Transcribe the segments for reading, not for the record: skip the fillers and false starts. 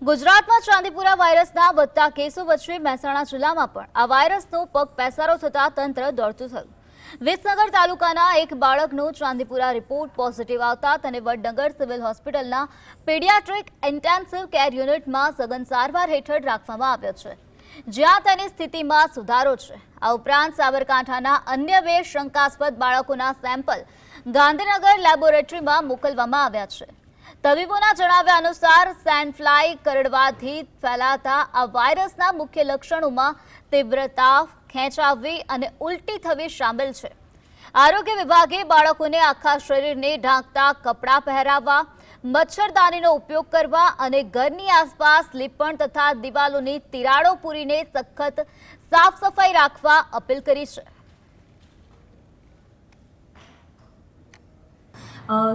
ગુજરાતમાં ચાંદીપુરા વાયરસના વધતા કેસો વચ્ચે મહેસાણા જિલ્લામાં પણ આ વાયરસનો પગ પેસારો થતા તંત્ર દોડતું થયું. વિસનગર તાલુકાના એક બાળકનો ચાંદીપુરા રિપોર્ટ પોઝિટિવ આવતા તેને વડનગર સિવિલ હોસ્પિટલના પીડિયાટ્રિક ઇન્ટેન્સિવ કેર યુનિટમાં સઘન સારવાર હેઠળ રાખવામાં આવ્યો છે, જ્યાં તેની સ્થિતિમાં સુધારો છે. આ ઉપરાંત સાબરકાંઠાના અન્ય 2 શંકાસ્પદ બાળકોના સેમ્પલ ગાંધીનગર લેબોરેટરીમાં મોકલવામાં આવ્યા છે. તબીબોના જણાવ્યા અનુસાર સેન્ડ ફ્લાય કરડવાથી ફેલાતા આ વાયરસના મુખ્ય લક્ષણોમાં તીવ્ર તાવ, ખેંચાવવી અને ઉલટી થવી શામેલ છે. આરોગ્ય વિભાગે બાળકોને આખા શરીરને ઢાંકતા કપડાં પહેરાવવા, મચ્છરદાનીનો ઉપયોગ કરવા અને ઘરની આસપાસ લીપણ તથા દિવાલોની તિરાડો પૂરીને સખત સાફ સફાઈ રાખવા અપીલ કરી છે.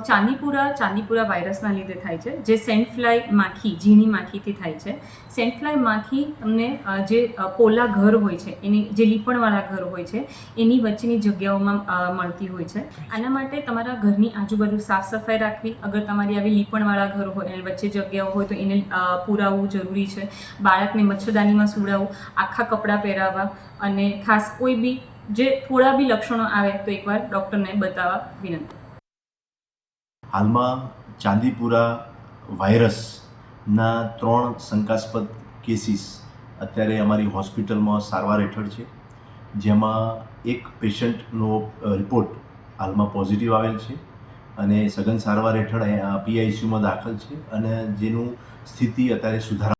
ચાંદીપુરા વાયરસના લીધે થાય છે, જે સેન્ટ ફ્લાય માખી, ઝીણી માખીથી થાય છે. સેન્ટ ફ્લાય માખી તમને જે પોલા ઘર હોય છે, એની જે લીપણવાળા ઘર હોય છે, એની વચ્ચેની જગ્યાઓમાં મળતી હોય છે. આના માટે તમારા ઘરની આજુબાજુ સાફ સફાઈ રાખવી. અગર તમારી આવી લીપણવાળા ઘર હોય અને વચ્ચે જગ્યાઓ હોય તો એને પુરાવવું જરૂરી છે. બાળકને મચ્છરદાનીમાં સુવડાવવું, આખા કપડાં પહેરાવવા અને ખાસ કોઈ બી જે થોડા બી લક્ષણો આવે તો એકવાર ડૉક્ટરને બતાવવા વિનંતી. હાલમાં ચાંદીપુરા વાયરસના 3 શંકાસ્પદ કેસીસ અત્યારે અમારી હોસ્પિટલમાં સારવાર હેઠળ છે, જેમાં એક પેશન્ટનો રિપોર્ટ હાલમાં પોઝિટિવ આવેલ છે અને સઘન સારવાર હેઠળ PICUમાં દાખલ છે અને જેનું સ્થિતિ અત્યારે સુધારા